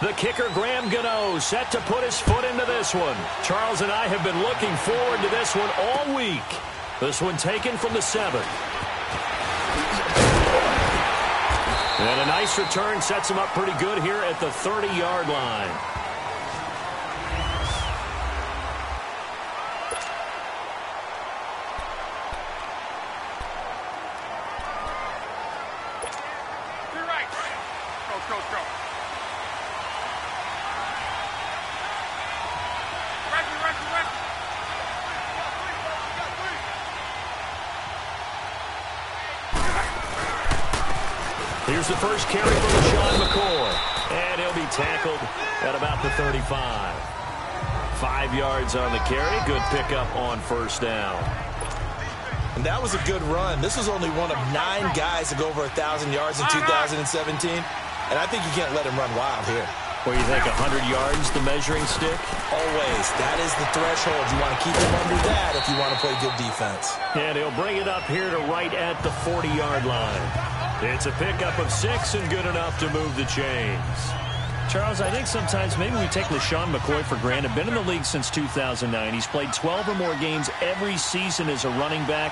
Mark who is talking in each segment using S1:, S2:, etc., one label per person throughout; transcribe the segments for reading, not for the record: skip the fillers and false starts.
S1: The kicker, Graham Gano, set to put his foot into this one. Charles and I have been looking forward to this one all week. This one taken from the 7. And a nice return sets him up pretty good here at the 30-yard line. Here's the first carry from Sean McCoy. And he'll be tackled at about the 35. 5 yards on the carry. Good pickup on first down.
S2: And that was a good run. This was only one of 9 guys to go over 1,000 yards in 2017. And I think you can't let him run wild here.
S1: What do you think, 100 yards, the measuring stick?
S2: Always. That is the threshold. You want to keep him under that if you want to play good defense.
S1: And he'll bring it up here to right at the 40-yard line. It's a pickup of 6 and good enough to move the chains. Charles, I think sometimes maybe we take LeSean McCoy for granted. Been in the league since 2009. He's played 12 or more games every season as a running back.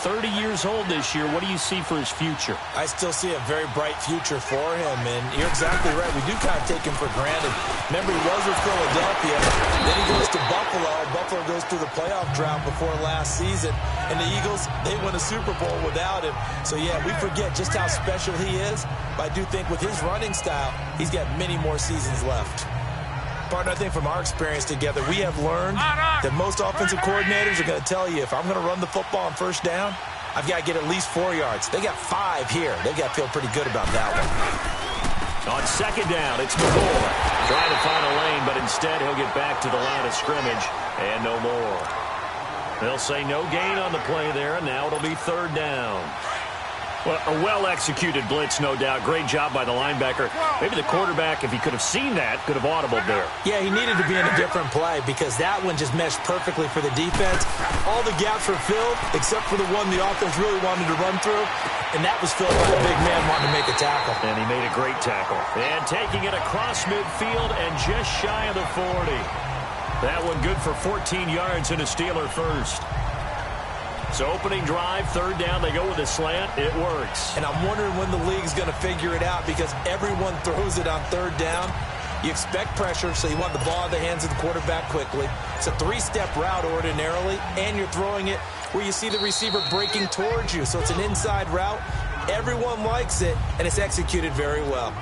S1: 30 years old this year. What do you see for his future?
S2: I still see a very bright future for him, and you're exactly right. We do kind of take him for granted. Remember, he was with Philadelphia. Then he goes to Buffalo. Buffalo goes through the playoff drought before last season, and the Eagles, they win a Super Bowl without him. So, yeah, we forget just how special he is, but I do think with his running style, he's got many more seasons left. Partner, I think from our experience together, we have learned that most offensive coordinators are going to tell you, if I'm going to run the football on first down, I've got to get at least 4 yards. They got 5 here. They've got to feel pretty good about that one.
S1: On second down, it's McCoy. Trying to find a lane, but instead he'll get back to the line of scrimmage and no more. They'll say no gain on the play there, and now it'll be third down. Well, a well-executed blitz, no doubt. Great job by the linebacker. Maybe the quarterback, if he could have seen that, could have audibled there.
S2: Yeah, he needed to be in a different play because that one just meshed perfectly for the defense. All the gaps were filled except for the one the offense really wanted to run through, and that was filled by a big man wanting to make a tackle.
S1: And he made a great tackle. And taking it across midfield and just shy of the 40. That one good for 14 yards and a Steeler first. So opening drive, third down, they go with a slant. It works.
S2: And I'm wondering when the league's going to figure it out because everyone throws it on third down. You expect pressure, so you want the ball in the hands of the quarterback quickly. It's a 3-step route ordinarily, and you're throwing it where you see the receiver breaking towards you. So it's an inside route. Everyone likes it, and it's executed very well.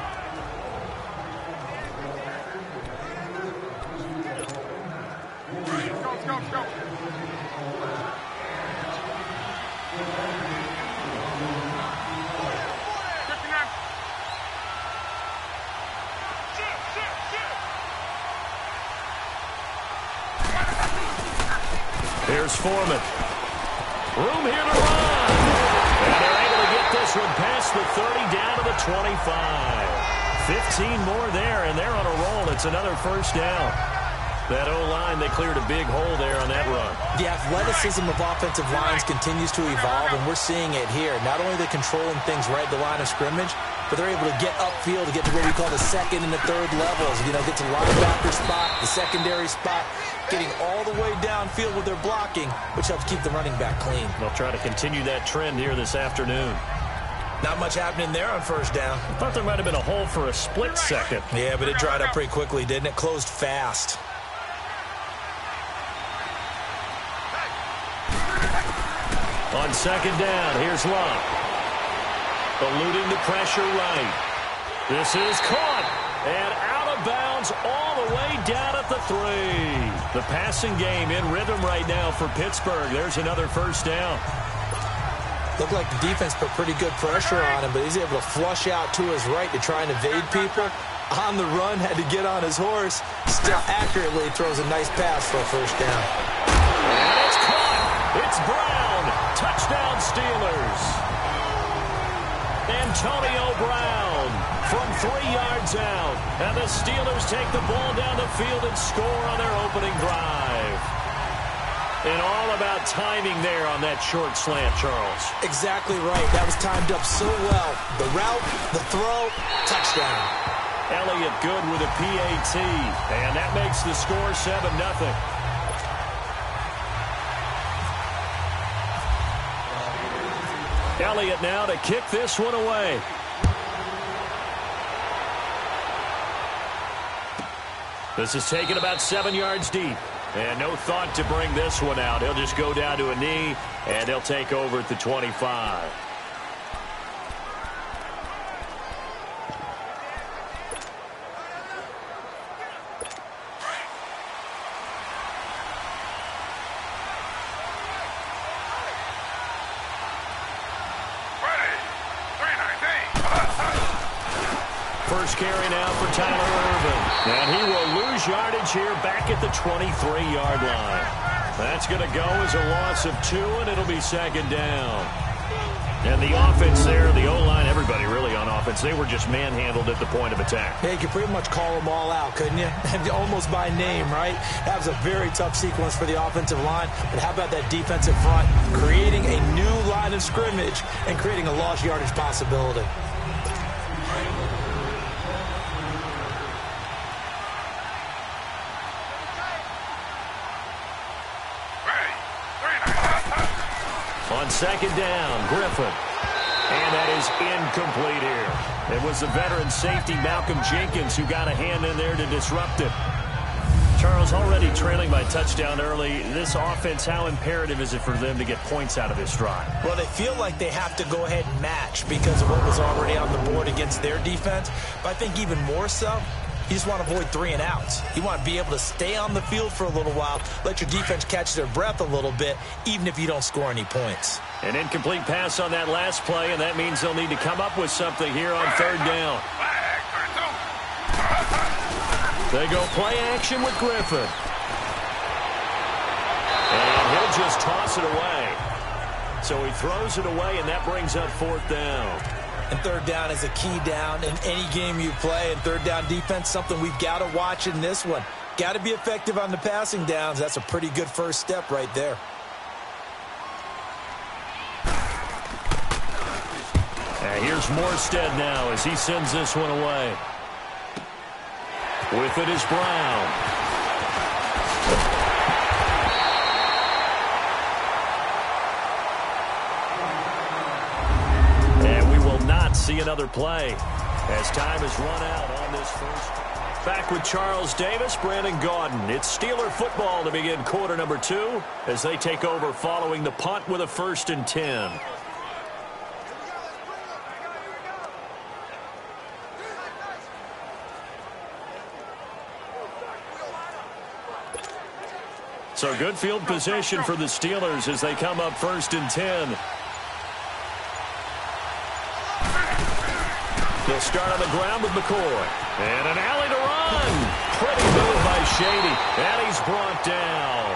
S2: Go.
S1: Here's Foreman. Room here to run. And they're able to get this one past the 30 down to the 25. 15 more there, and they're on a roll. It's another first down. That O-line, they cleared a big hole there on that run.
S2: The athleticism of offensive lines continues to evolve, and we're seeing it here. Not only are they controlling things right at the line of scrimmage, but they're able to get upfield to get to what we call the second and the third levels. You know, get to the linebacker spot, the secondary spot, getting all the way downfield with their blocking, which helps keep the running back clean.
S1: They'll try to continue that trend here this afternoon.
S2: Not much happening there on first down.
S1: I thought there might have been a hole for a split second.
S2: Yeah, but it dried up pretty quickly, didn't it? Closed fast.
S1: On second down, here's Love. Eluding the pressure right. This is caught. And out of bounds all the way down at the 3. The passing game in rhythm right now for Pittsburgh. There's another first down.
S2: Looked like the defense put pretty good pressure on him, but he's able to flush out to his right to try and evade people. On the run, had to get on his horse. Still accurately throws a nice pass for a first down.
S1: And it's caught. It's Brown. Touchdown Steelers. Antonio Brown from 3 yards out. And the Steelers take the ball down the field and score on their opening drive. And all about timing there on that short slant, Charles.
S2: Exactly right. That was timed up so well. The route, the throw, touchdown.
S1: Elliott good with a PAT. And that makes the score 7-0. Elliott now to kick this one away. This is taken about 7 yards deep. And no thought to bring this one out. He'll just go down to a knee, and he'll take over at the 25. First carry now for Tyler Irvin. And he will lose yardage here back at the 23-yard line. That's going to go as a loss of 2, and it'll be second down. And the offense there, the O-line, everybody really on offense, they were just manhandled at the point of attack.
S2: Yeah, you could pretty much call them all out, couldn't you? Almost by name, right? That was a very tough sequence for the offensive line. But how about that defensive front creating a new line of scrimmage and creating a lost yardage possibility?
S1: On second down, Griffin. And that is incomplete here. It was the veteran safety Malcolm Jenkins who got a hand in there to disrupt it. Charles, already trailing by touchdown early. This offense, how imperative is it for them to get points out of this drive?
S2: Well, they feel like they have to go ahead and match because of what was already on the board against their defense. But I think even more so, you just want to avoid 3 and outs. You want to be able to stay on the field for a little while, let your defense catch their breath a little bit, even if you don't score any points.
S1: An incomplete pass on that last play, and that means they'll need to come up with something here on third down. They go play action with Griffin. And he'll just toss it away. So he throws it away, and that brings up fourth down.
S2: And third down is a key down in any game you play. And third down defense, something we've got to watch in this one. Got to be effective on the passing downs. That's a pretty good first step right there.
S1: And here's Morstead now as he sends this one away. With it is Brown. See another play as time has run out on this first. Back with Charles Davis, Brandon Gaudin. It's Steeler football to begin quarter number 2 as they take over following the punt with a 1st and 10. So good field position for the Steelers as they come up 1st and 10. They'll start on the ground with McCoy. And an alley to run. Pretty move by Shady. And he's brought down.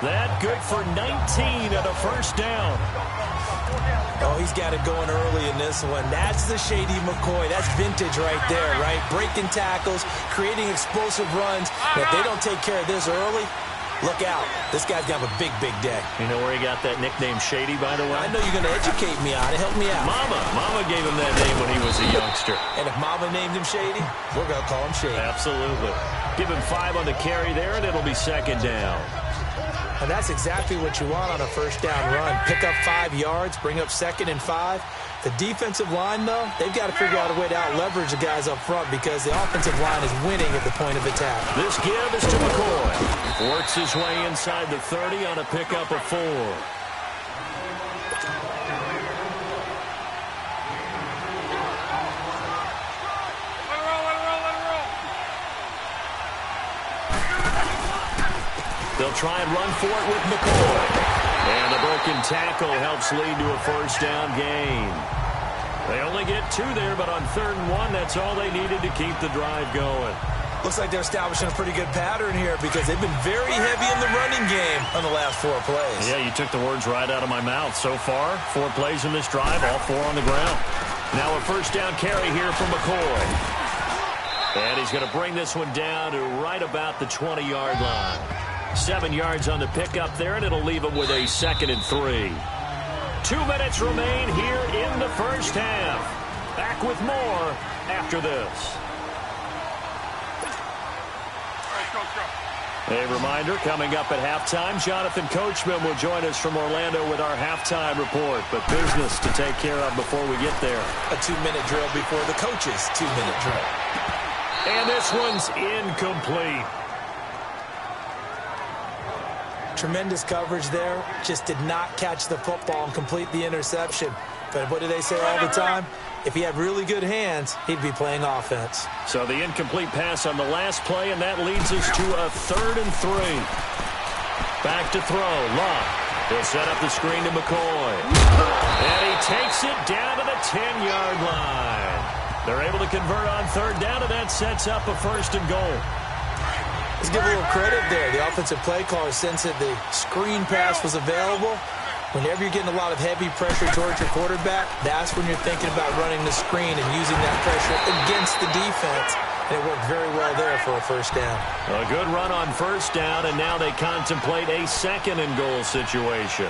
S1: That good for 19 and a 1st down.
S2: Oh, he's got it going early in this one. That's the Shady McCoy. That's vintage right there, right? Breaking tackles, creating explosive runs. And if they don't take care of this early, look out. This guy's going to have a big, big day.
S1: You know where he got that nickname Shady, by the way?
S2: I know you're going to educate me on it. Help me out.
S1: Mama gave him that name when he was a youngster.
S2: And if Mama named him Shady, we're going to call him Shady.
S1: Absolutely. Give him 5 on the carry there, and it'll be second down.
S2: And that's exactly what you want on a 1st down run. Pick up 5 yards, bring up 2nd and 5. The defensive line, though, they've got to figure out a way to out-leverage the guys up front because the offensive line is winning at the point of attack.
S1: This give is to McCoy. Works his way inside the 30 on a pickup of 4. They'll try and run for it with McCoy. And the broken tackle helps lead to a 1st down gain. They only get 2 there, but on 3rd and 1, that's all they needed to keep the drive going.
S2: Looks like they're establishing a pretty good pattern here because they've been very heavy in the running game on the last 4 plays.
S1: Yeah, you took the words right out of my mouth. So far, 4 plays in this drive, all 4 on the ground. Now a 1st down carry here from McCoy. And he's going to bring this one down to right about the 20-yard line. 7 yards on the pickup there, and it'll leave him with a 2nd and 3. 2 minutes remain here in the first half. Back with more after this. A reminder, coming up at halftime, Jonathan Coachman will join us from Orlando with our halftime report. But business to take care of before we get there.
S2: A 2-minute drill before the coach's 2-minute drill.
S1: And this one's incomplete.
S2: Tremendous coverage there. Just did not catch the football and complete the interception. But what do they say all the time? If he had really good hands, he'd be playing offense.
S1: So the incomplete pass on the last play, and that leads us to a 3rd and 3. Back to throw. Love. He'll set up the screen to McCoy. And he takes it down to the 10-yard line. They're able to convert on 3rd down, and that sets up a 1st and goal.
S2: Let's give a little credit there. The offensive play caller sensed that the screen pass was available. Whenever you're getting a lot of heavy pressure towards your quarterback, that's when you're thinking about running the screen and using that pressure against the defense. And it worked very well there for a 1st down.
S1: A good run on 1st down, and now they contemplate a 2nd and goal situation.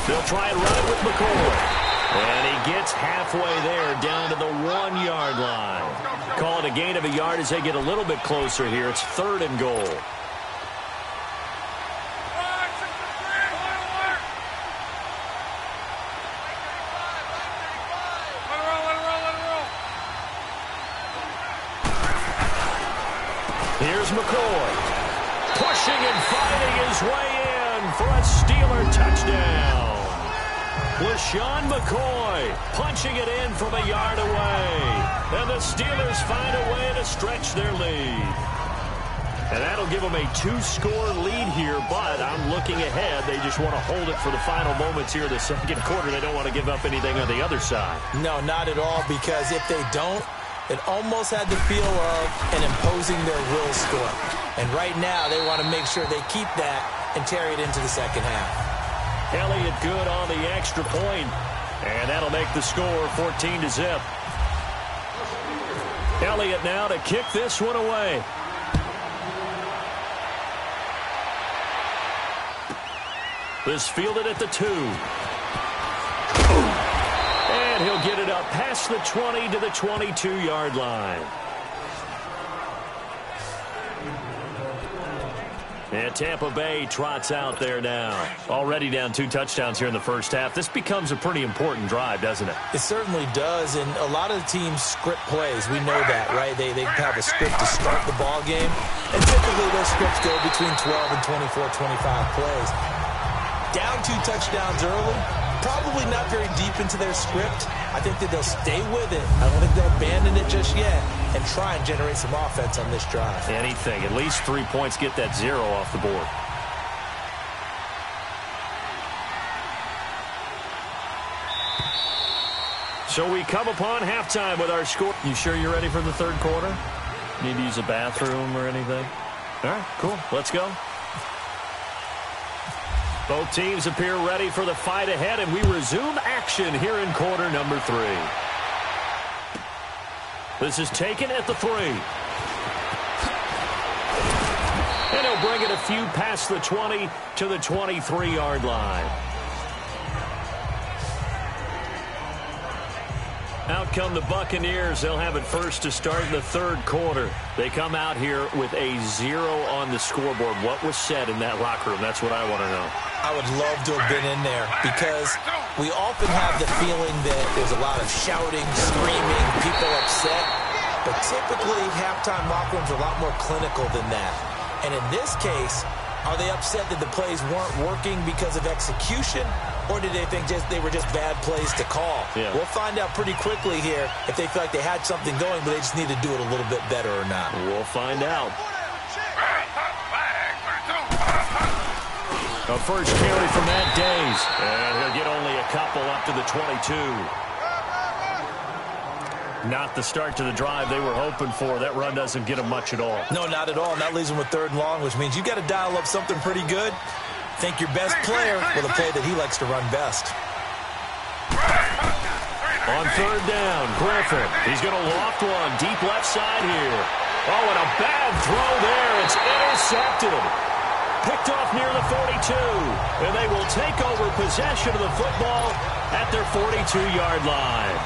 S1: They'll try and run it with McCoy. And he gets halfway there down to the 1-yard line. Call it a gain of a yard as they get a little bit closer here. It's 3rd and goal. Here's McCoy. Pushing and fighting his way in for a Steeler touchdown. LaShawn McCoy punching it in from a yard away. And the Steelers find a way to stretch their lead. And that'll give them a 2-score lead here, but I'm looking ahead. They just want to hold it for the final moments here of the 2nd quarter. They don't want to give up anything on the other side.
S2: No, not at all, because if they don't, it almost had the feel of an imposing their will score. And right now, they want to make sure they keep that and carry it into the 2nd half.
S1: Elliott good on the extra point, and that'll make the score 14-0. Elliott now to kick this one away. This fielded at the 2. And he'll get it up past the 20 to the 22-yard line. And Tampa Bay trots out there now. Already down 2 touchdowns here in the 1st half. This becomes a pretty important drive, doesn't it?
S2: It certainly does, and a lot of the teams script plays. We know that, right? They have a script to start the ball game, and typically those scripts go between 12 and 24, 25 plays. Down 2 touchdowns early, probably not very deep into their script. I think that they'll stay with it. I don't think they'll abandon it just yet and try and generate some offense on this drive.
S1: Anything. At least 3 points, get that 0 off the board. So we come upon halftime with our score. You sure you're ready for the 3rd quarter? Need to use a bathroom or anything? All right, cool. Let's go. Both teams appear ready for the fight ahead, and we resume action here in quarter number 3. This is taken at the 3. And he'll bring it a few past the 20 to the 23-yard line. Out come the Buccaneers. They'll have it first to start the 3rd quarter. They come out here with a 0 on the scoreboard. What was said in that locker room? That's what I want to know.
S2: I would love to have been in there because we often have the feeling that there's a lot of shouting, screaming, people upset. But typically, halftime locker rooms are a lot more clinical than that. And in this case, are they upset that the plays weren't working because of execution? Or did they think they were just bad plays to call?
S1: Yeah. We'll
S2: find out pretty quickly here if they feel like they had something going, but they just need to do it a little bit better or not.
S1: We'll find out. A first carry from Matt Days. And he'll get only a couple up to the 22. Not the start to the drive they were hoping for. That run doesn't get them much at all.
S2: No, not at all. And that leaves them with 3rd and long, which means you've got to dial up something pretty good. Think your best player with a play that he likes to run best.
S1: On 3rd down, Griffin. He's going to loft one deep left side here. Oh, and a bad throw there. It's intercepted. picked off near the 42. And they will take over possession of the football at their 42-yard line.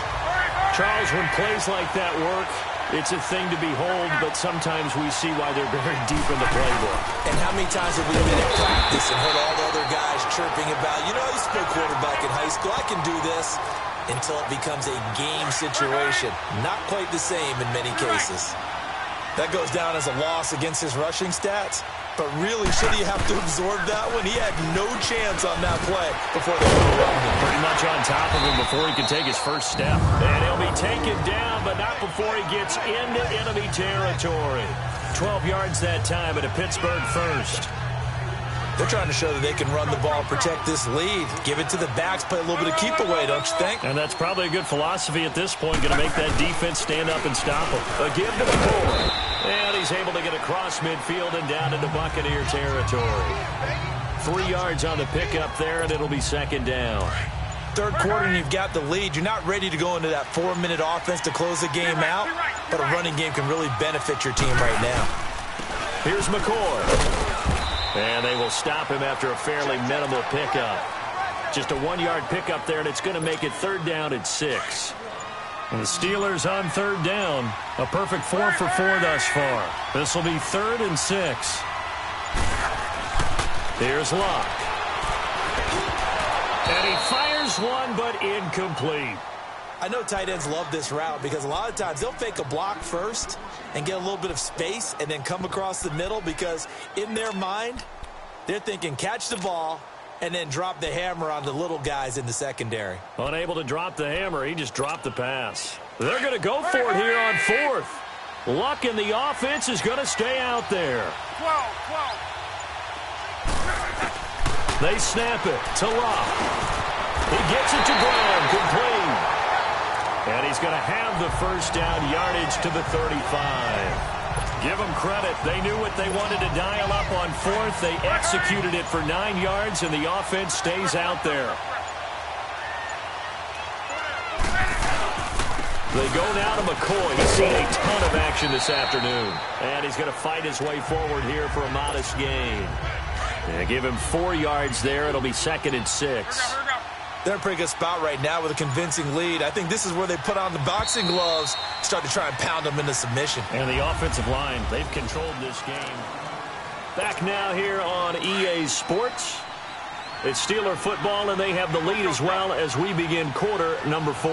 S1: Charles, when plays like that work, it's a thing to behold, but sometimes we see why they're very deep in the playbook.
S2: And how many times have we been at practice and heard all the other guys chirping about, you know, I used to play quarterback in high school, I can do this, until it becomes a game situation. Not quite the same in many cases. That goes down as a loss against his rushing stats, but really, should he have to absorb that one? He had no chance on that play before they overwhelmed him.
S1: Pretty much on top of him before he can take his first step. And he'll be taken down, but not before he gets into enemy territory. 12 yards that time at a Pittsburgh first.
S2: They're trying to show that they can run the ball, protect this lead. Give it to the backs, play a little bit of keep away, don't you think?
S1: And that's probably a good philosophy at this point. Going to make that defense stand up and stop him. A give to McCoy. And he's able to get across midfield and down into Buccaneer territory. 3 yards on the pickup there, and it'll be second down.
S2: Third quarter, and you've got the lead. You're not ready to go into that 4-minute offense to close the game out, but a running game can really benefit your team right now.
S1: Here's McCoy. And they will stop him after a fairly minimal pickup. Just a 1-yard pickup there, and it's going to make it third down at 6. And the Steelers on third down. A perfect 4 for 4 thus far. This will be 3rd and 6. Here's Luck. And he fires one, but incomplete.
S2: I know tight ends love this route because a lot of times they'll fake a block first and get a little bit of space and then come across the middle because in their mind, they're thinking catch the ball and then drop the hammer on the little guys in the secondary.
S1: Unable to drop the hammer, he just dropped the pass. They're going to go for it here on 4th. Luck in the offense is going to stay out there. They snap it to Luck. He gets it to Brown, complete. And he's going to have the first down, yardage to the 35. Give them credit. They knew what they wanted to dial up on 4th. They executed it for 9 yards, and the offense stays out there. They go now to McCoy. He's seen a ton of action this afternoon. And he's going to fight his way forward here for a modest gain. And give him 4 yards there. It'll be 2nd and 6.
S2: They're in a pretty good spot right now with a convincing lead. I think this is where they put on the boxing gloves, start to try and pound them into submission.
S1: And the offensive line, they've controlled this game. Back now here on EA Sports. It's Steeler football, and they have the lead as well as we begin quarter number 4.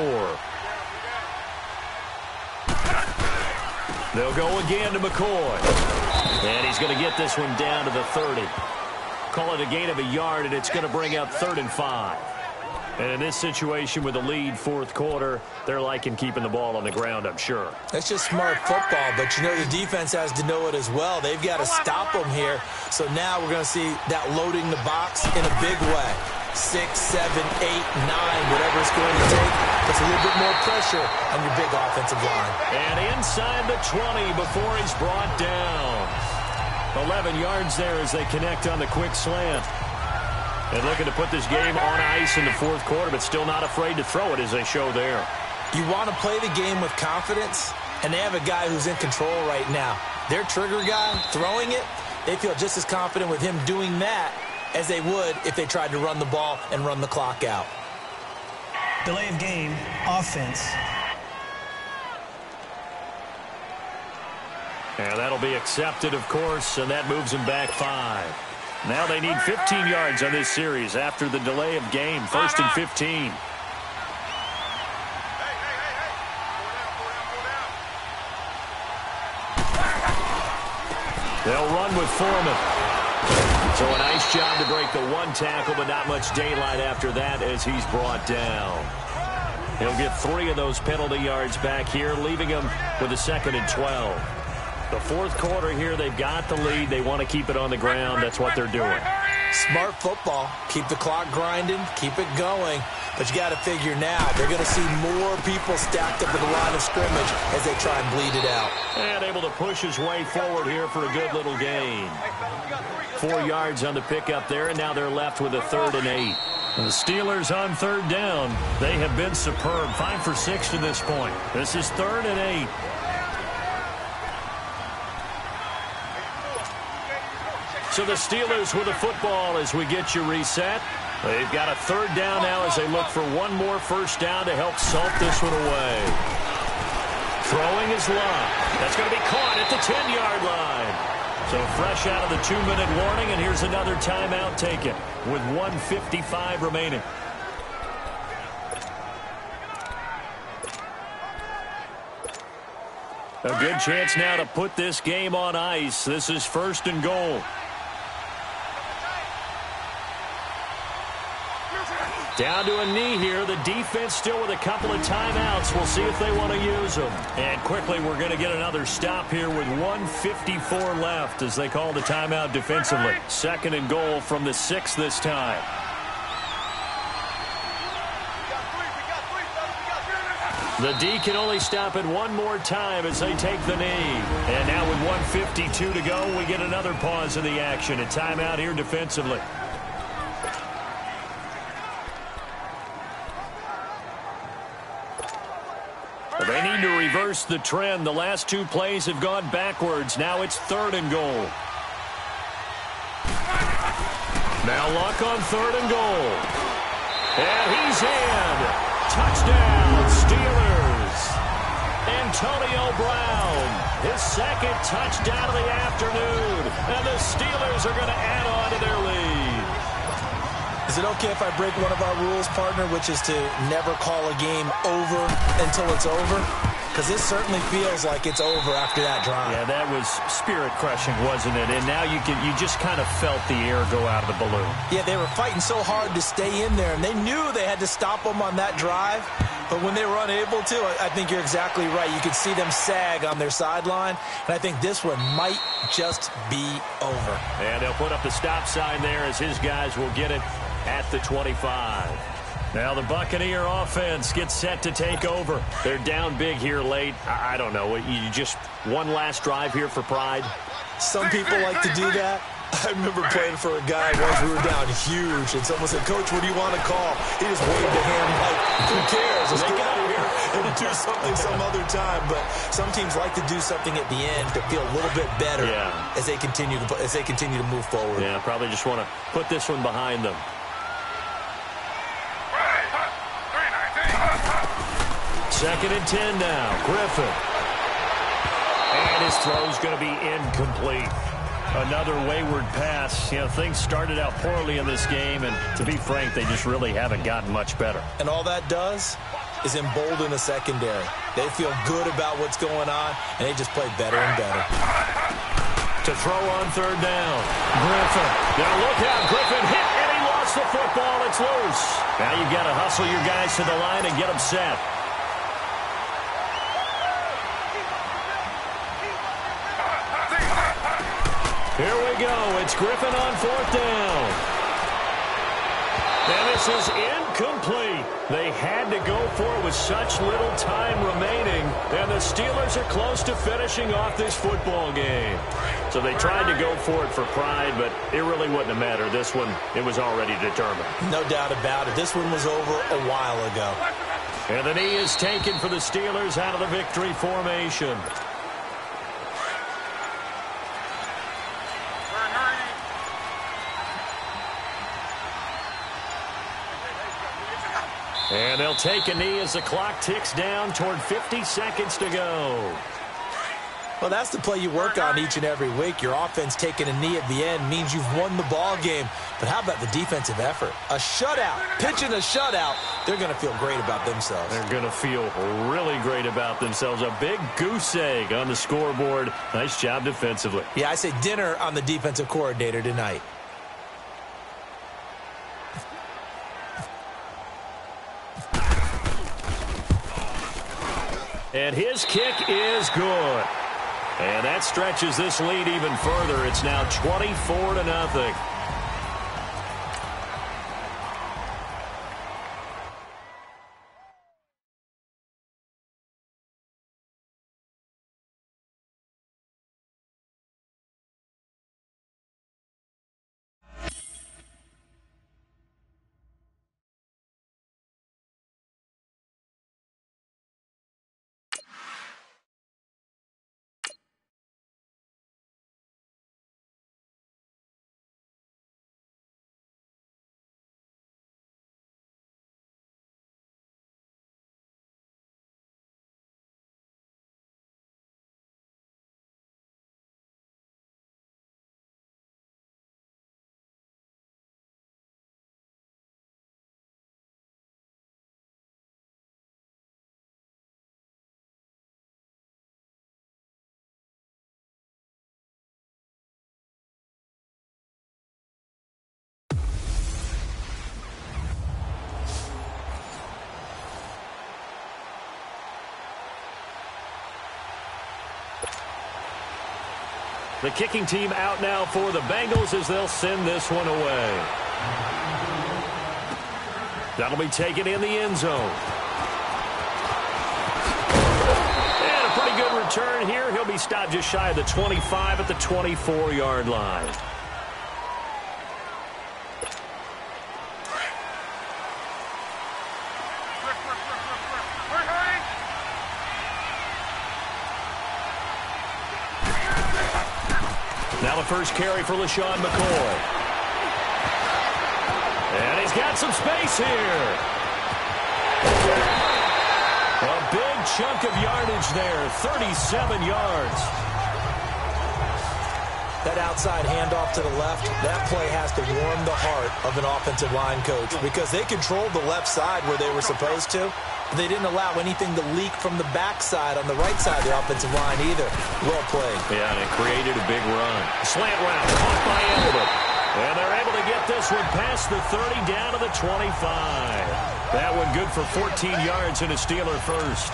S1: They'll go again to McCoy. And he's going to get this one down to the 30. Call it a gain of a yard, and it's going to bring up 3rd and 5. And in this situation with the lead 4th quarter, they're liking keeping the ball on the ground, I'm sure.
S2: That's just smart football, but you know the defense has to know it as well. They've got to stop them here. So now we're going to see that loading the box in a big way. 6, 7, 8, 9, whatever it's going to take. Puts a little bit more pressure on your big offensive line.
S1: And inside the 20 before he's brought down. 11 yards there as they connect on the quick slant. And looking to put this game on ice in the 4th quarter, but still not afraid to throw it as they show there.
S2: You want to play the game with confidence, and they have a guy who's in control right now. Their trigger guy throwing it, they feel just as confident with him doing that as they would if they tried to run the ball and run the clock out.
S3: Delay of game, offense.
S1: And that'll be accepted, of course, and that moves them back 5. Now they need 15 yards on this series after the delay of game. 1st and 15. They'll run with Foreman. So a nice job to break the 1 tackle, but not much daylight after that as he's brought down. He'll get 3 of those penalty yards back here, leaving him with a 2nd and 12. The 4th quarter here, they've got the lead. They want to keep it on the ground. That's what they're doing.
S2: Smart football. Keep the clock grinding. Keep it going. But you got to figure now, they're going to see more people stacked up at the line of scrimmage as they try and bleed it out.
S1: And able to push his way forward here for a good little gain. 4 yards on the pickup there, and now they're left with a 3rd and 8. The Steelers on 3rd down. They have been superb. 5 for 6 to this point. This is 3rd and 8. So the Steelers with the football as we get you reset. They've got a third down now as they look for one more first down to help salt this one away. Throwing is Love. That's going to be caught at the 10-yard line. So fresh out of the 2-minute warning, and here's another timeout taken with 1:55 remaining. A good chance now to put this game on ice. This is 1st and goal. Down to a knee here. The defense still with a couple of timeouts. We'll see if they want to use them. And quickly, we're going to get another stop here with 1:54 left as they call the timeout defensively. 2nd and goal from the 6 this time. The D can only stop it one more time as they take the knee. And now with 1:52 to go, we get another pause in the action. A timeout here defensively. They need to reverse the trend. The last 2 plays have gone backwards. Now it's 3rd and goal. Now Luck on 3rd and goal. And he's in. Touchdown, Steelers. Antonio Brown, his 2nd touchdown of the afternoon. And the Steelers are going to add on to their lead.
S2: Is it okay if I break one of our rules, partner, which is to never call a game over until it's over? Because this certainly feels like it's over after that drive.
S1: Yeah, that was spirit-crushing, wasn't it? And now you just kind of felt the air go out of the balloon.
S2: Yeah, they were fighting so hard to stay in there, and they knew they had to stop them on that drive. But when they were unable to, I think you're exactly right. You could see them sag on their sideline, and I think this one might just be over.
S1: And they'll put up the stop sign there as his guys will get it at the 25. Now the Buccaneer offense gets set to take over. They're down big here late. I don't know. You just one last drive here for pride?
S2: Some people like to do that. I remember playing for a guy once we were down huge, and someone said, "Coach, what do you want to call?" He just waved a hand like, "Who cares? Let's get out of here and do something some other time." But some teams like to do something at the end to feel a little bit better as they continue to move forward.
S1: Yeah, probably just want to put this one behind them. Second and 10 now. Griffin. And his throw's going to be incomplete. Another wayward pass. You know, things started out poorly in this game, and to be frank, they just really haven't gotten much better.
S2: And all that does is embolden the secondary. They feel good about what's going on, and they just play better and better.
S1: To throw on 3rd down. Griffin. Now look out. Griffin hit, and he lost the football. It's loose. Now you've got to hustle your guys to the line and get them set. Here we go. It's Griffin on 4th down. And this is incomplete. They had to go for it with such little time remaining. And the Steelers are close to finishing off this football game. So they tried to go for it for pride, but it really wouldn't have mattered. This one, it was already determined.
S2: No doubt about it. This one was over a while ago.
S1: And the knee is taken for the Steelers out of the victory formation. And they'll take a knee as the clock ticks down toward 50 seconds to go.
S2: Well, that's the play you work on each and every week. Your offense taking a knee at the end means you've won the ball game. But how about the defensive effort? A shutout, pitching a shutout, they're going to feel great about themselves.
S1: They're going to feel really great about themselves. A big goose egg on the scoreboard. Nice job defensively.
S2: Yeah, I say dinner on the defensive coordinator tonight.
S1: And his kick is good. And that stretches this lead even further. It's now 24-0. The kicking team out now for the Bengals as they'll send this one away. That'll be taken in the end zone. And a pretty good return here. He'll be stopped just shy of the 25 at the 24-yard line. Now the first carry for LaShawn McCoy. And he's got some space here. A big chunk of yardage there, 37 yards.
S2: That outside handoff to the left, that play has to warm the heart of an offensive line coach because they controlled the left side where they were supposed to. But they didn't allow anything to leak from the backside on the right side of the offensive line either. Well played.
S1: Yeah, and it created a big run. Slant route, caught by Elliott. And they're able to get this one past the 30 down to the 25. That one good for 14 yards in a Steeler first.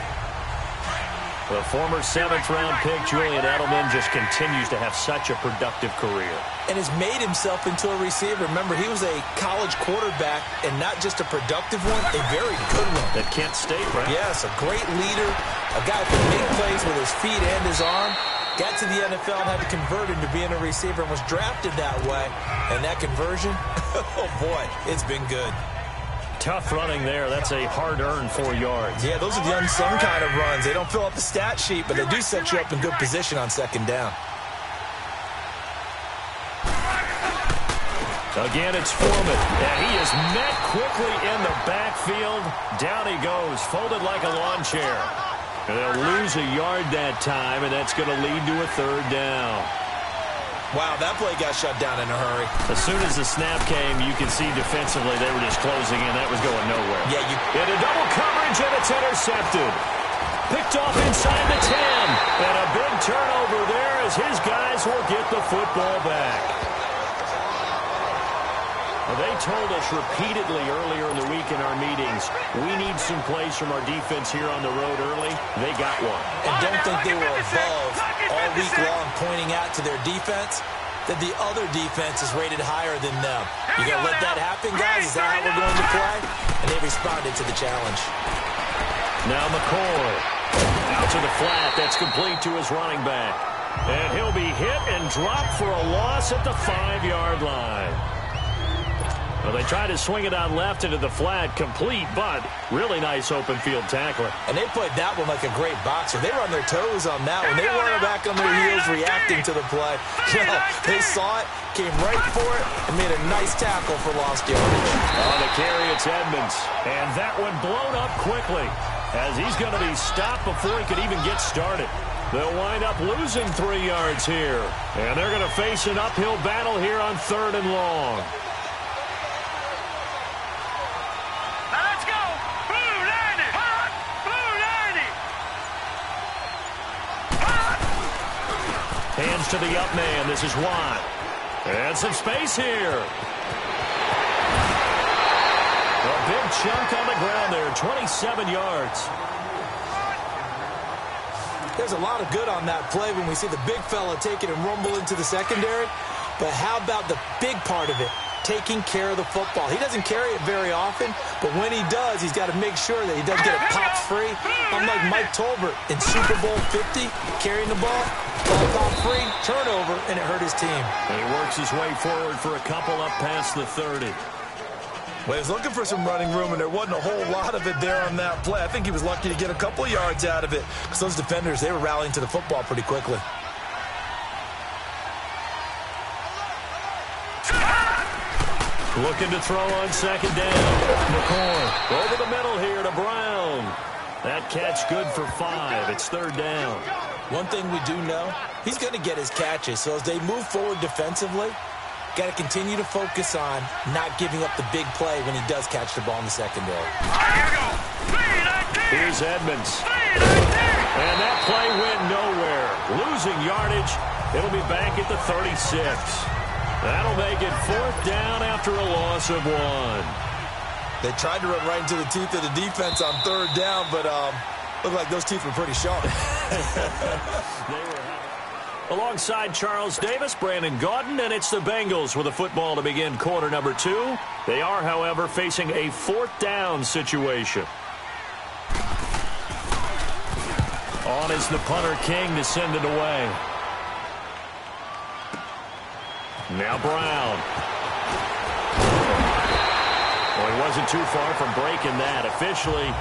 S1: The former 7th-round pick, Julian Edelman, just continues to have such a productive career.
S2: And has made himself into a receiver. Remember, he was a college quarterback, and not just a productive one, a very good one.
S1: At Kent State, right?
S2: Yes, a great leader, a guy who can make plays with his feet and his arm. Got to the NFL and had to convert into being a receiver and was drafted that way. And that conversion, oh boy, it's been good.
S1: Tough running there. That's a hard-earned 4 yards.
S2: Yeah, those are the unsung kind of runs. They don't fill up the stat sheet, but they do set you up in good position on second down.
S1: Again, it's Foreman. And he is met quickly in the backfield. Down he goes, folded like a lawn chair. And they'll lose a yard that time, and that's going to lead to a 3rd down.
S2: Wow, that play got shut down in a hurry.
S1: As soon as the snap came, you can see defensively they were just closing in. That was going nowhere.
S2: Yeah,
S1: into double coverage, and it's intercepted. Picked off inside the 10. And a big turnover there as his guys will get the football back. Well, they told us repeatedly earlier in the week in our meetings, we need some plays from our defense here on the road early. They got one.
S2: And don't think they were above all week long pointing out to their defense that the other defense is rated higher than them. You going to let that happen, guys? Is that how we're going to play? And they responded to the challenge.
S1: Now McCoy out to the flat. That's complete to his running back. And he'll be hit and dropped for a loss at the 5-yard line. Well, they tried to swing it out left into the flat, complete, but really nice open field tackler.
S2: And they played that one like a great boxer. They were on their toes on that one. They weren't back on their heels reacting to the play. No, they saw it, came right for it, and made a nice tackle for lost yardage.
S1: On the carry, it's Edmonds. And that one blown up quickly as he's going to be stopped before he could even get started. They'll wind up losing 3 yards here. And they're going to face an uphill battle here on 3rd and long. Hands to the up man. This is Watt. And some space here. A big chunk on the ground there. 27 yards.
S2: There's a lot of good on that play when we see the big fella take it and rumble into the secondary. But how about the big part of it? Taking care of the football. He doesn't carry it very often, but when he does, he's got to make sure that he doesn't get it popped free. Unlike Mike Tolbert in Super Bowl 50, carrying the ball popped free, turnover, and it hurt his team.
S1: And he works his way forward for a couple up past the 30.
S2: Well, he was looking for some running room, and there wasn't a whole lot of it there on that play. I think he was lucky to get a couple yards out of it because those defenders, they were rallying to the football pretty quickly.
S1: Looking to throw on 2nd down. McCoy over the middle here to Brown. That catch good for 5. It's 3rd down.
S2: One thing we do know, he's going to get his catches. So as they move forward defensively, got to continue to focus on not giving up the big play when he does catch the ball in the secondary.
S1: Here's Edmonds. And that play went nowhere. Losing yardage. It'll be back at the 36. That'll make it 4th down after a loss of 1.
S2: They tried to run right into the teeth of the defense on 3rd down, but looked like those teeth were pretty sharp.
S1: Alongside Charles Davis, Brandon Gaudin, and it's the Bengals with a football to begin quarter number 2. They are, however, facing a 4th down situation. On is the punter King to send it away. Now Brown. Well, he wasn't too far from breaking that. Officially,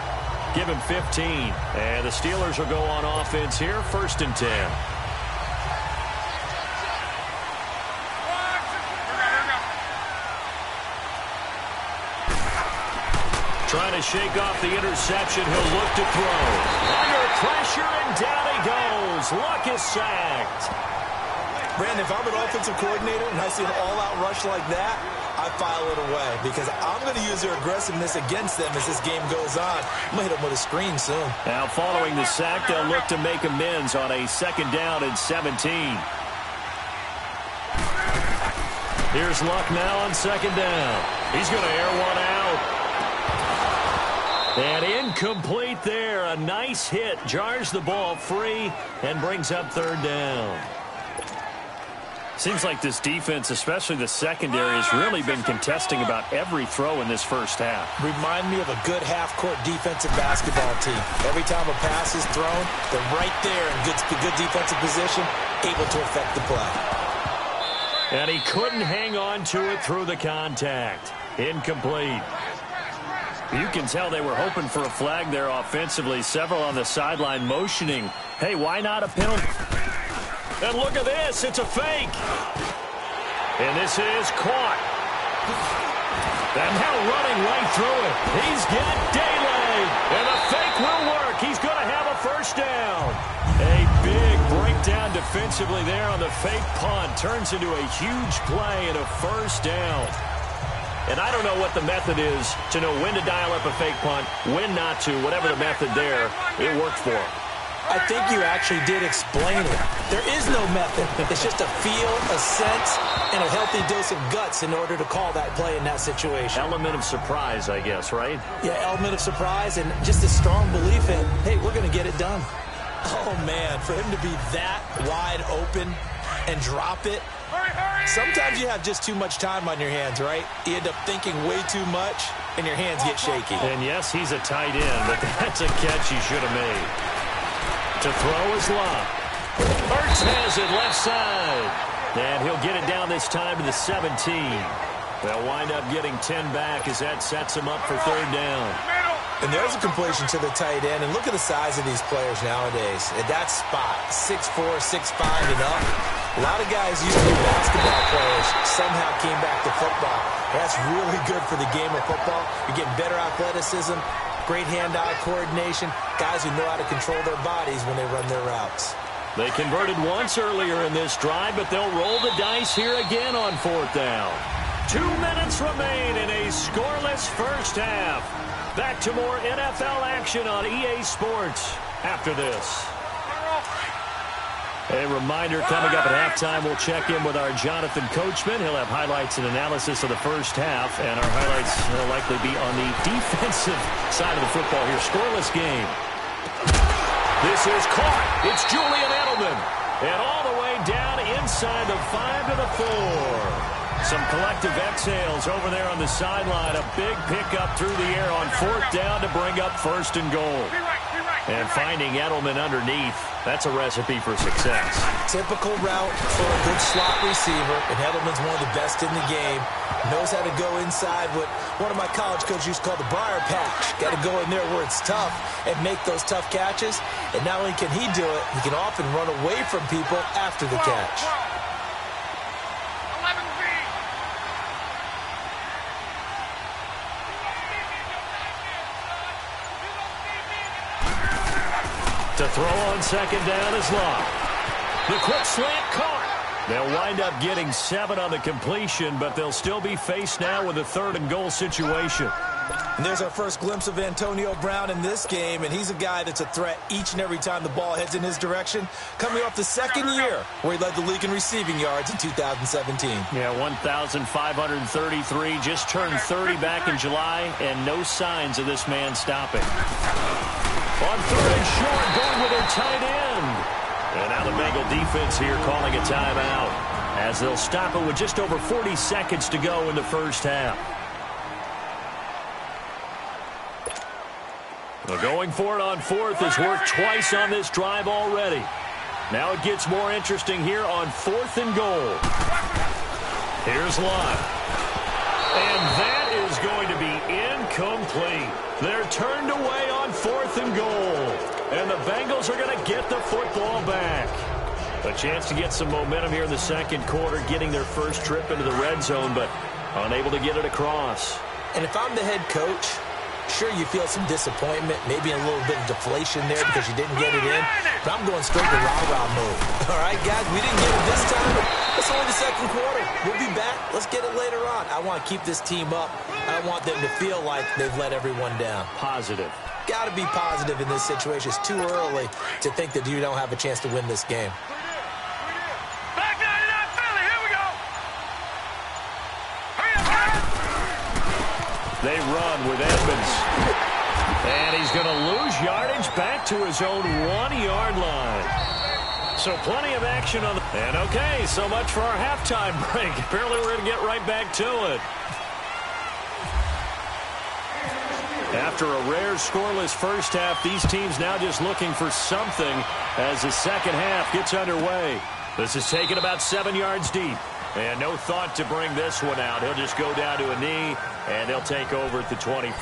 S1: give him 15. And the Steelers will go on offense here, 1st and 10. Trying to shake off the interception. He'll look to throw. Under pressure, and down he goes. Luck is sacked.
S2: Brandon, if I'm an offensive coordinator and I see an all-out rush like that, I file it away because I'm going to use their aggressiveness against them as this game goes on. I'm going to hit them with a screen soon.
S1: Now, following the sack, they'll look to make amends on a 2nd down and 17. Here's Luck now on 2nd down. He's going to air one out. And incomplete there. A nice hit. Jars the ball free and brings up 3rd down. Seems like this defense, especially the secondary, has really been contesting about every throw in this first half.
S2: Remind me of a good half-court defensive basketball team. Every time a pass is thrown, they're right there in good defensive position, able to affect the play.
S1: And he couldn't hang on to it through the contact. Incomplete. You can tell they were hoping for a flag there offensively. Several on the sideline motioning. Hey, why not a penalty? And look at this. It's a fake. And this is caught. And now running right through it. He's got daylight. And the fake will work. He's going to have a 1st down. A big breakdown defensively there on the fake punt. Turns into a huge play and a 1st down. And I don't know what the method is to know when to dial up a fake punt, when not to. Whatever the method there, it worked for him.
S2: I think you actually did explain it. There is no method. It's just a feel, a sense, and a healthy dose of guts in order to call that play in that situation.
S1: Element of surprise, I guess, right? Yeah,
S2: element of surprise and just a strong belief in, hey, we're going to get it done. Oh, man, for him to be that wide open and drop it. Sometimes you have just too much time on your hands, right? You end up thinking way too much, and your hands get shaky.
S1: And, yes, he's a tight end, but that's a catch he should have made. To throw is Luck. Hurts has it left side. And he'll get it down this time to the 17. They'll wind up getting 10 back as that sets him up for 3rd down.
S2: And there's a completion to the tight end. And look at the size of these players nowadays. At that spot, 6'4", 6'5", and up. A lot of guys used to be basketball players, somehow came back to football. That's really good for the game of football. You're getting better athleticism, great hand-eye coordination, guys who know how to control their bodies when they run their routes.
S1: They converted once earlier in this drive, but they'll roll the dice here again on 4th down. 2 minutes remain in a scoreless first half. Back to more NFL action on EA Sports after this. A reminder, coming up at halftime, we'll check in with our Jonathan Coachman. He'll have highlights and analysis of the first half, and our highlights will likely be on the defensive side of the football here. Scoreless game. This is caught. It's Julian Edelman. And all the way down inside the 5 to the 4. Some collective exhales over there on the sideline. A big pickup through the air on 4th down to bring up 1st and goal. And finding Edelman underneath, that's a recipe for success.
S2: Typical route for a good slot receiver, and Edelman's one of the best in the game. Knows how to go inside what one of my college coaches used to call the briar patch. Got to go in there where it's tough and make those tough catches. And not only can he do it, he can often run away from people after the catch.
S1: To throw on 2nd down is Luck. The quick slant caught. They'll wind up getting 7 on the completion, but they'll still be faced now with a 3rd and goal situation.
S2: And there's our first glimpse of Antonio Brown in this game, and he's a guy that's a threat each and every time the ball heads in his direction, coming off the 2nd year where he led the league in receiving yards in 2017.
S1: Yeah, 1,533, just turned 30 back in July, and no signs of this man stopping. On 3rd and short, going with their tight end. And now the Bengal defense here calling a timeout as they'll stop it with just over 40 seconds to go in the first half. Well, going for it on fourth has worked twice on this drive already. Now it gets more interesting here on 4th and goal. Here's Lott. And that is going to be incomplete. They're turned away on 4th and goal. And the Bengals are going to get the football back. A chance to get some momentum here in the second quarter, getting their first trip into the red zone, but unable to get it across.
S2: And if I'm the head coach, sure, you feel some disappointment, maybe a little bit of deflation there because you didn't get it in. But I'm going straight to rah-rah mode. All right, guys, we didn't get it this time. It's only the second quarter. We'll be back. Let's get it later on. I want to keep this team up. I don't want them to feel like they've let everyone down.
S1: Positive.
S2: Got to be positive in this situation. It's too early to think that you don't have a chance to win this game.
S1: They run with Edmonds. And he's going to lose yardage back to his own 1-yard line. So plenty of action on the... And okay, so much for our halftime break. Apparently we're going to get right back to it. After a rare scoreless first half, these teams now just looking for something as the second half gets underway. This is taken about 7 yards deep. And no thought to bring this one out. He'll just go down to a knee, and they'll take over at the 25.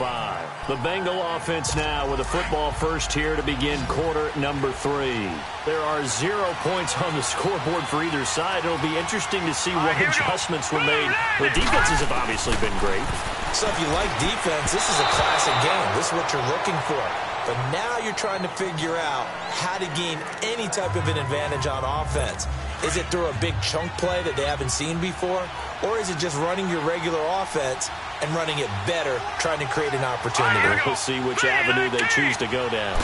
S1: The Bengal offense now with a football first here to begin quarter number 3. There are 0 points on the scoreboard for either side. It'll be interesting to see what adjustments were made. The defenses have obviously been great.
S2: So if you like defense, this is a classic game. This is what you're looking for. But now you're trying to figure out how to gain any type of an advantage on offense. Is it through a big chunk play that they haven't seen before? Or is it just running your regular offense and running it better, trying to create an opportunity?
S1: We'll see which avenue they choose to go down.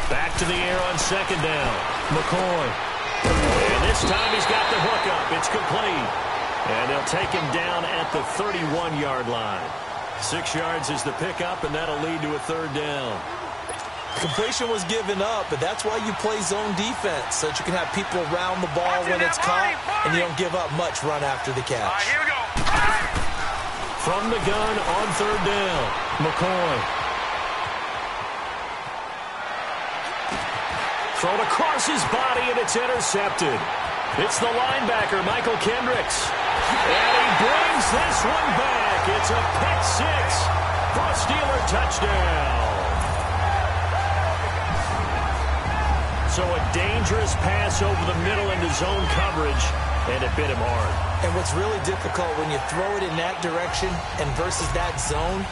S1: Back to the air on second down. McCoy. And this time he's got the hook up. It's complete. And they'll take him down at the 31-yard line. 6 yards is the pickup, and that'll lead to a third down.
S2: Completion was given up, but that's why you play zone defense, so that you can have people around the ball when it's caught, and you don't give up much run after the catch.
S4: Here we go.
S1: From the gun on third down, McCoy. Thrown across his body, and it's intercepted. It's the linebacker, Michael Kendricks. And he brings this one back. It's a pick 6 for a Steeler touchdown. So a dangerous pass over the middle into zone coverage, and it bit him hard.
S2: And what's really difficult when you throw it in that direction and versus that zone,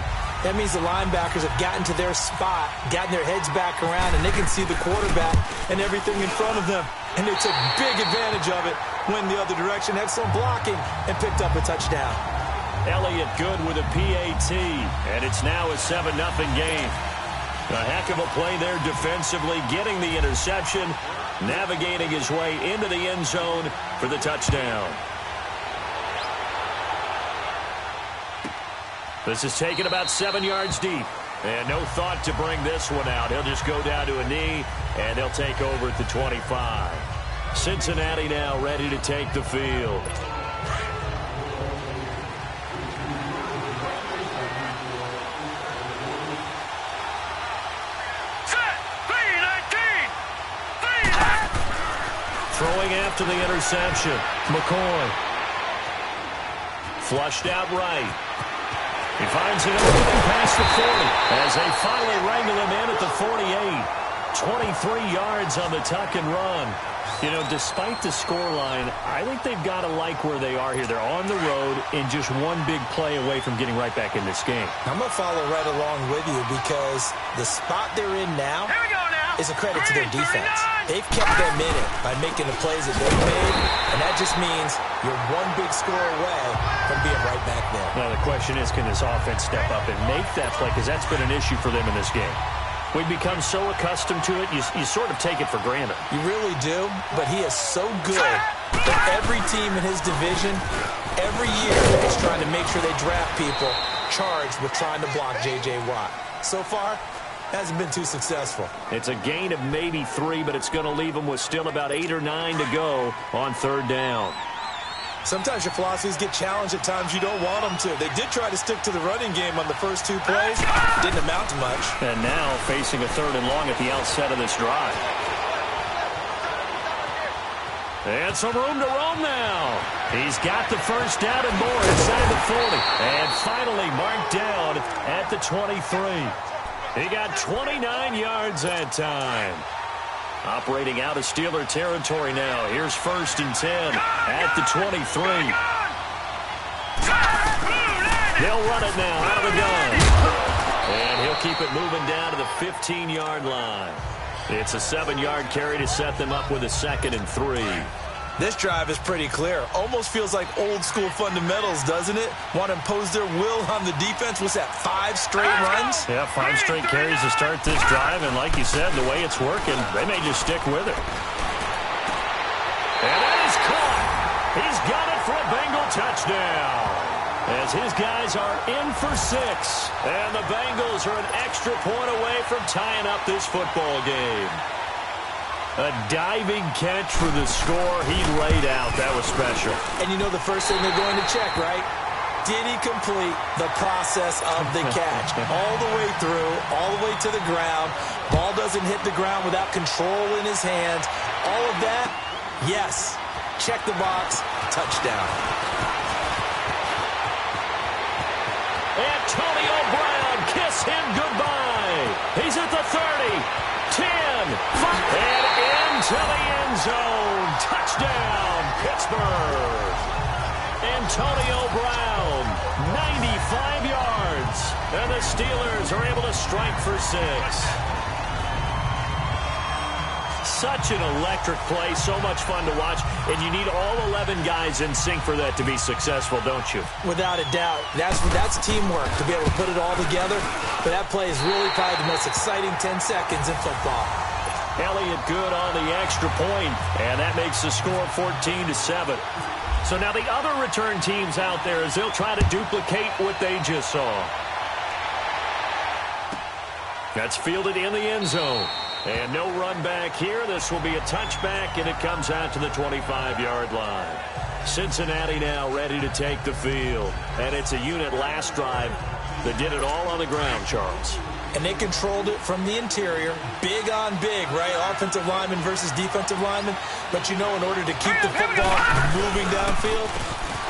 S2: that means the linebackers have gotten to their spot, gotten their heads back around, and they can see the quarterback and everything in front of them. And they took big advantage of it, went the other direction, excellent blocking, and picked up a touchdown.
S1: Elliott good with a PAT, and it's now a 7-0 game. A heck of a play there defensively, getting the interception, navigating his way into the end zone for the touchdown. This is taken about 7 yards deep, and no thought to bring this one out. He'll just go down to a knee, and they'll take over at the 25. Cincinnati now ready to take the field. Throwing after the interception, McCoy. Flushed out right. He finds an opening past the 40 as they finally wrangle him in at the 48. 23 yards on the tuck and run. You know, despite the scoreline, I think they've got to like where they are here. They're on the road and just one big play away from getting right back in this game.
S2: I'm going to follow right along with you because the spot they're in now is a credit to their defense. They've kept them in it by making the plays that they've made, and that just means you're one big score away from being right back there.
S1: Now the question is, can this offense step up and make that play? Because that's been an issue for them in this game. We've become so accustomed to it, you sort of take it for granted.
S2: You really do, but he is so good that every team in his division, every year, is trying to make sure they draft people charged with trying to block J.J. Watt. So far, hasn't been too successful.
S1: It's a gain of maybe 3, but it's going to leave them with still about 8 or 9 to go on 3rd down.
S2: Sometimes your philosophies get challenged at times you don't want them to. They did try to stick to the running game on the first 2 plays. Didn't amount to much.
S1: And now facing a 3rd and long at the outset of this drive. And some room to roam now. He's got the first down and more inside the 40. And finally marked down at the 23. He got 29 yards that time. Operating out of Steeler territory now. Here's 1st and 10 at the 23. They'll run it now out of the gun. And he'll keep it moving down to the 15-yard line. It's a 7-yard carry to set them up with a 2nd and 3.
S2: This drive is pretty clear. Almost feels like old-school fundamentals, doesn't it? Want to impose their will on the defense. What's that, 5 straight runs?
S1: Yeah, 5 straight carries to start this drive. And like you said, the way it's working, they may just stick with it. And that is caught. He's got it for a Bengal touchdown. As his guys are in for 6. And the Bengals are an extra point away from tying up this football game. A diving catch for the score. He laid out. That was special.
S2: And you know the first thing they're going to check, right? Did he complete the process of the catch? All the way through, all the way to the ground. Ball doesn't hit the ground without control in his hands. All of that, yes. Check the box. Touchdown.
S1: Antonio Brown, kiss him goodbye. He's at the 30, 10, 5, and into the end zone. Touchdown, Pittsburgh. Antonio Brown, 95 yards. And the Steelers are able to strike for 6. Such an electric play, so much fun to watch, and you need all 11 guys in sync for that to be successful, don't you?
S2: Without a doubt. That's teamwork, to be able to put it all together. But that play is really probably the most exciting 10 seconds in football.
S1: Elliott good on the extra point, and that makes the score 14-7. So now the other return teams out there as they'll try to duplicate what they just saw. That's fielded in the end zone. And no run back here. This will be a touchback, and it comes out to the 25-yard line. Cincinnati now ready to take the field. And it's a unit last drive that did it all on the ground, Charles.
S2: And they controlled it from the interior. Big on big, right? Offensive lineman versus defensive lineman. But you know, in order to keep the football moving downfield,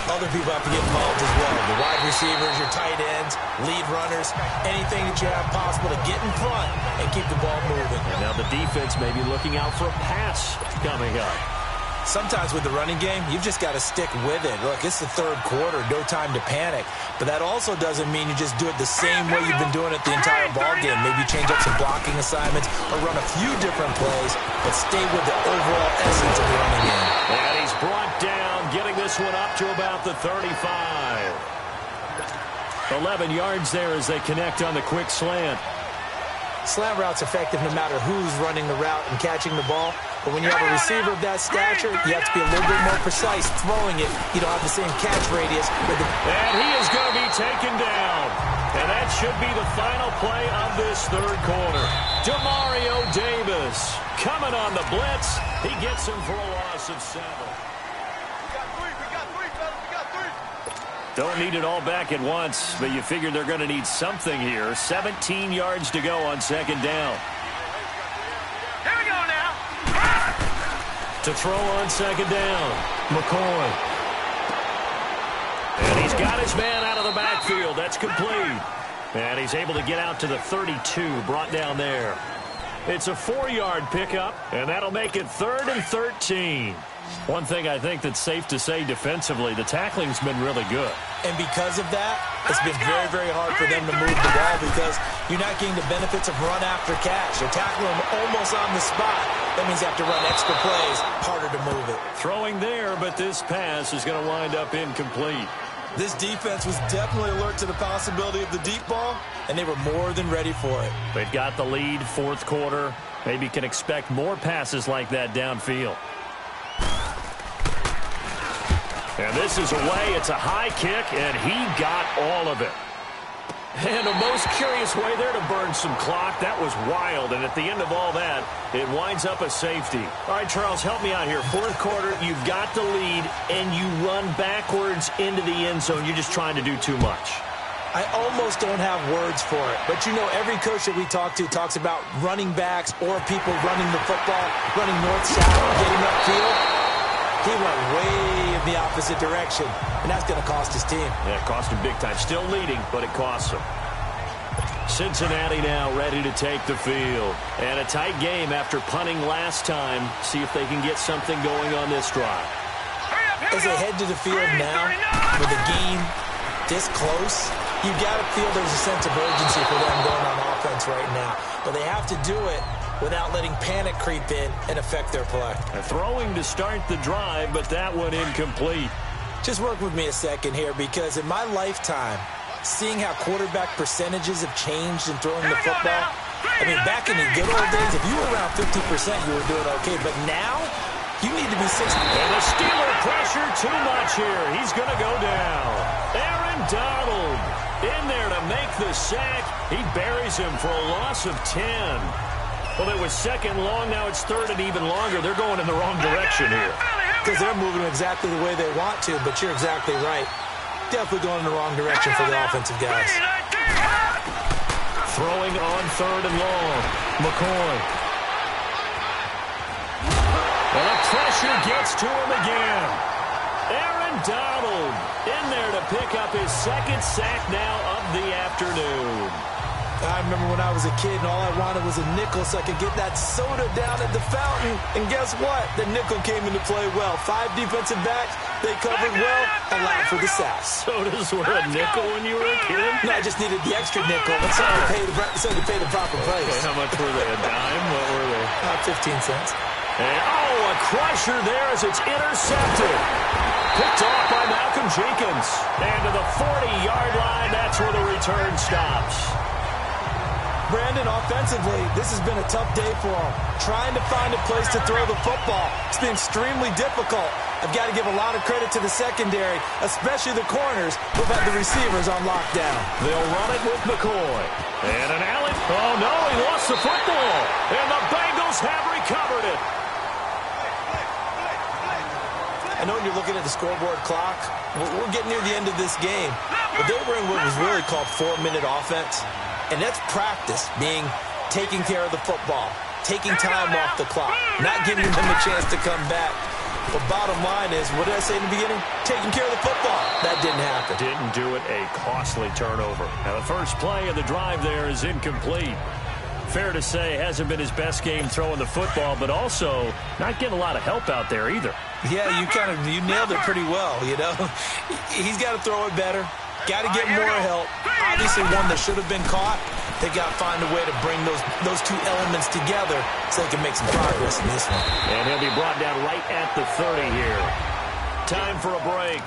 S2: other people have to get involved as well. The wide receivers, your tight ends, lead runners, anything that you have possible to get in front and keep the ball moving.
S1: And now the defense may be looking out for a pass coming up.
S2: Sometimes with the running game, you've just got to stick with it. Look, it's the 3rd quarter, no time to panic. But that also doesn't mean you just do it the same way you've been doing it the entire ball game. Maybe change up some blocking assignments or run a few different plays, but stay with the overall essence of the running game.
S1: And he's brought down, getting this one up to about the 35. 11 yards there as they connect on the quick slant.
S2: Slant route's effective no matter who's running the route and catching the ball. But when you have a receiver of that stature, you have to be a little bit more precise throwing it. You don't have the same catch radius.
S1: And he is going to be taken down. And that should be the final play of this 3rd quarter. Demario Davis coming on the blitz. He gets him for a loss of 7. Don't need it all back at once, but you figure they're going to need something here. 17 yards to go on 2nd down.
S4: Here we go now.
S1: To throw on 2nd down, McCoy. And he's got his man out of the backfield. That's complete. And he's able to get out to the 32, brought down there. It's a 4-yard pickup, and that'll make it 3rd and 13. One thing I think that's safe to say defensively, the tackling's been really good.
S2: And because of that, it's been very, very hard for them to move the ball because you're not getting the benefits of run after catch. They're tackling them almost on the spot. That means you have to run extra plays, harder to move it.
S1: Throwing there, but this pass is going to wind up incomplete.
S2: This defense was definitely alert to the possibility of the deep ball, and they were more than ready for it.
S1: They've got the lead, 4th quarter. Maybe can expect more passes like that downfield. And this is away. It's a high kick, and he got all of it. And a most curious way there to burn some clock. That was wild. And at the end of all that, it winds up a safety. All right, Charles, help me out here. Fourth quarter, you've got the lead, and you run backwards into the end zone. You're just trying to do too much.
S2: I almost don't have words for it. But, you know, every coach that we talk to talks about running backs or people running the football, running north-south, getting upfield. He went way in the opposite direction, and that's going to cost his team.
S1: Yeah, it cost him big time. Still leading, but it costs him. Cincinnati now ready to take the field. And a tight game after punting last time. See if they can get something going on this drive.
S2: As they head to the field now, with the game this close, you got to feel there's a sense of urgency for them going on offense right now. But they have to do it without letting panic creep in and affect their play.
S1: Throwing to start the drive, but that one incomplete.
S2: Just work with me a second here, because in my lifetime, seeing how quarterback percentages have changed in throwing the football, I mean, back in the good old days, if you were around 50%, you were doing okay. But now, you need to be 60.
S1: And the Steeler pressure too much here. He's going to go down. Aaron Donald in there to make the sack. He buries him for a loss of 10. Well, it was second long. Now it's third and even longer. They're going in the wrong direction here.
S2: Because they're moving exactly the way they want to, but you're exactly right. Definitely going in the wrong direction for the offensive guys.
S1: Throwing on third and long. McCoy. And the pressure gets to him again. Aaron Donald in there to pick up his second sack now of the afternoon.
S2: I remember when I was a kid and all I wanted was a nickel so I could get that soda down at the fountain. And guess what? The nickel came into play well. 5 defensive backs, they covered well, allowed for the sacks.
S1: Sodas were a nickel when you were a kid?
S2: No, I just needed the extra nickel. That's how to pay the proper price.
S1: Okay, how much were they? A dime? What were they?
S2: 15 cents.
S1: And, a crusher there as it's intercepted. Picked off by Malcolm Jenkins. And to the 40-yard line, that's where the return stops.
S2: Brandon, offensively, this has been a tough day for him. Trying to find a place to throw the football. It's been extremely difficult. I've got to give a lot of credit to the secondary, especially the corners who've had the receivers on lockdown.
S1: They'll run it with McCoy. And an Allen. Oh, no, he lost the football. And the Bengals have recovered it.
S2: I know when you're looking at the scoreboard clock, we're getting near the end of this game. But they were in what was really called 4-minute offense. And that's practice, being taking care of the football, taking time off the clock, not giving them a chance to come back. But bottom line is, what did I say in the beginning? Taking care of the football. That didn't happen.
S1: Didn't do it. A costly turnover. Now the first play of the drive there is incomplete. Fair to say, hasn't been his best game throwing the football, but also not getting a lot of help out there either.
S2: Yeah, you nailed it pretty well, you know. He's got to throw it better. Got to get more help. Obviously one that should have been caught. They got to find a way to bring those two elements together so they can make some progress in this one.
S1: And he'll be brought down right at the 30 here. Time for a break.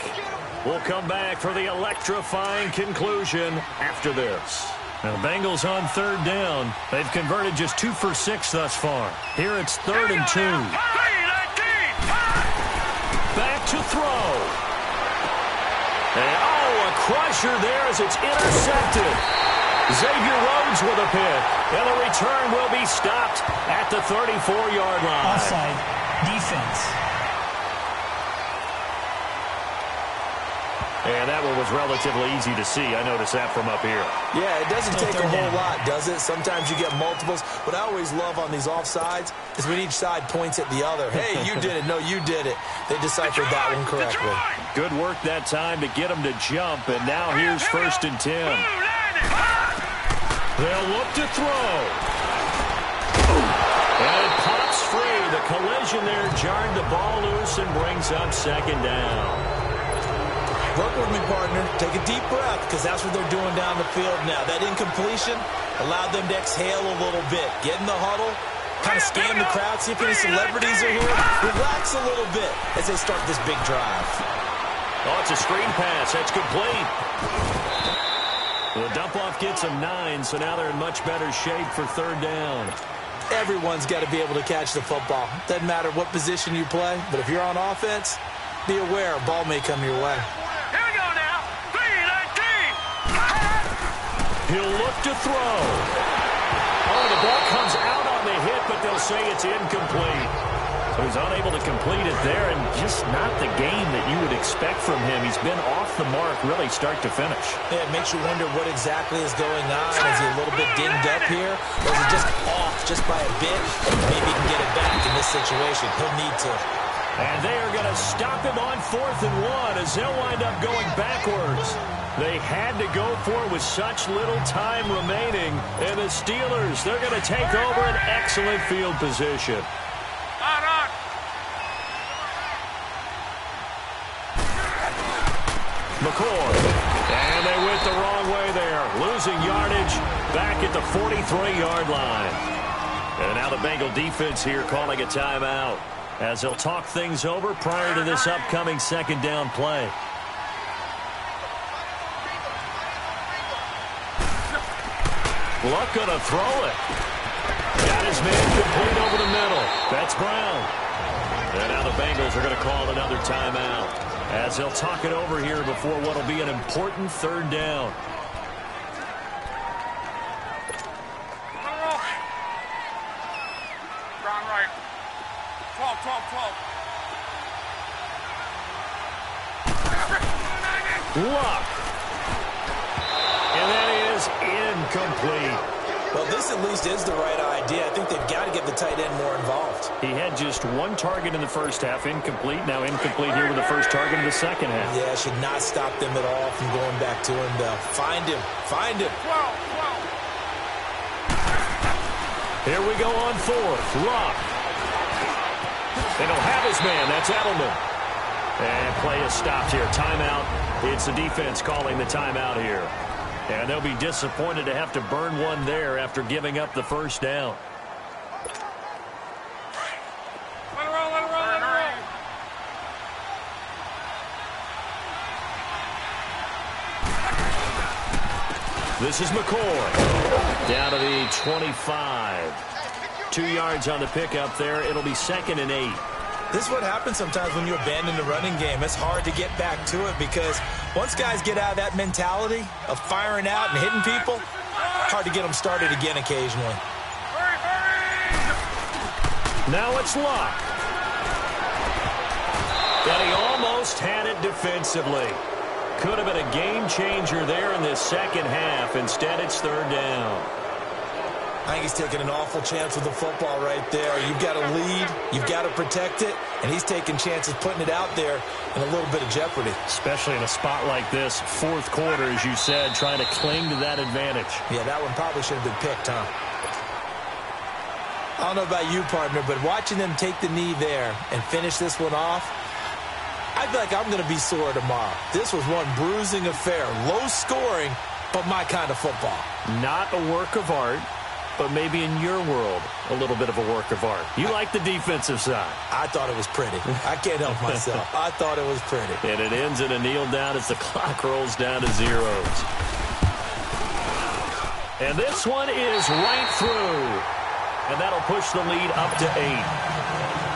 S1: We'll come back for the electrifying conclusion after this. Now the Bengals on third down. They've converted just 2 for 6 thus far. Here it's 3rd and 2. Back to throw. And a crusher there as it's intercepted. Xavier Rhodes with a pick. And the return will be stopped at the 34-yard line.
S3: Offside defense.
S1: And that one was relatively easy to see. I noticed that from up here.
S2: Yeah, it doesn't take a whole lot, does it? Sometimes you get multiples. What I always love on these offsides is when each side points at the other. Hey, you did it. No, you did it. They deciphered that one correctly.
S1: Good work that time to get them to jump. And now here's 1st and 10. They'll look to throw. And it pops free. The collision there jarred the ball loose and brings up 2nd down.
S2: Work with me, partner. Take a deep breath, because that's what they're doing down the field now. That incompletion allowed them to exhale a little bit. Get in the huddle, kind of scan the crowd, see if any celebrities are here. Relax a little bit as they start this big drive.
S1: Oh, it's a screen pass. That's complete. The dump-off gets them 9, so now they're in much better shape for 3rd down.
S2: Everyone's got to be able to catch the football. Doesn't matter what position you play, but if you're on offense, be aware a ball may come your way.
S1: He'll look to throw. Oh, the ball comes out on the hit, but they'll say it's incomplete. So he's unable to complete it there, and just not the game that you would expect from him. He's been off the mark really start to finish.
S2: Yeah, it makes you wonder what exactly is going on. Is he a little bit dinged up here? Or is he just off just by a bit? Maybe he can get it back in this situation. He'll need to.
S1: And they are going to stop him on 4th and 1 as they'll wind up going backwards. They had to go for it with such little time remaining. And the Steelers, they're going to take over an excellent field position. McCoy. And they went the wrong way there. Losing yardage back at the 43-yard line. And now the Bengal defense here calling a timeout as they'll talk things over prior to this upcoming second down play. Luck gonna throw it. Got his man complete over the middle. That's Brown. And now the Bengals are going to call another timeout as they'll talk it over here before what will be an important 3rd down.
S4: Brown right. 12, 12, 12.
S1: Luck. And that is incomplete.
S2: Well, this at least is the right idea. I think they've got to get the tight end more involved.
S1: He had just 1 target in the first half, incomplete. Now incomplete here with the first target in the second half.
S2: Yeah, should not stop them at all from going back to him. Find him. Find him.
S4: 12, 12.
S1: Here we go on 4th. Luck. They don't have his man. That's Edelman. And play is stopped here. Timeout. It's the defense calling the timeout here. And they'll be disappointed to have to burn one there after giving up the first down.
S4: Let it roll, let it roll, let it roll.
S1: This is McCoy. Down to the 25. 2 yards on the pickup there. It'll be 2nd and 8.
S2: This is what happens sometimes when you abandon the running game. It's hard to get back to it because once guys get out of that mentality of firing out and hitting people, hard to get them started again occasionally.
S4: Hurry, hurry.
S1: Now it's Luck. And he almost had it defensively. Could have been a game changer there in this second half. Instead, it's 3rd down.
S2: I think he's taking an awful chance with the football right there. You've got to lead. You've got to protect it. And he's taking chances putting it out there in a little bit of jeopardy.
S1: Especially in a spot like this, 4th quarter, as you said, trying to cling to that advantage.
S2: Yeah, that one probably should have been picked, huh? I don't know about you, partner, but watching them take the knee there and finish this one off, I feel like I'm going to be sore tomorrow. This was one bruising affair. Low scoring, but my kind of football.
S1: Not a work of art, but maybe in your world, a little bit of a work of art. You like the defensive side.
S2: I thought it was pretty. I can't help myself. I thought it was pretty.
S1: And it ends in a kneel down as the clock rolls down to zeros. And this one is right through. And that'll push the lead up to 8.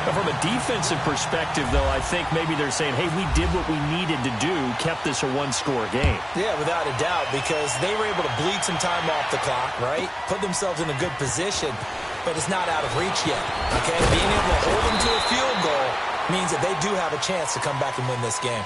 S1: Now, from a defensive perspective, though, I think maybe they're saying, hey, we did what we needed to do, kept this a 1-score game.
S2: Yeah, without a doubt, because they were able to bleed some time off the clock, right? Put themselves in a good position, but it's not out of reach yet, okay? Being able to hold them to a field goal means that they do have a chance to come back and win this game.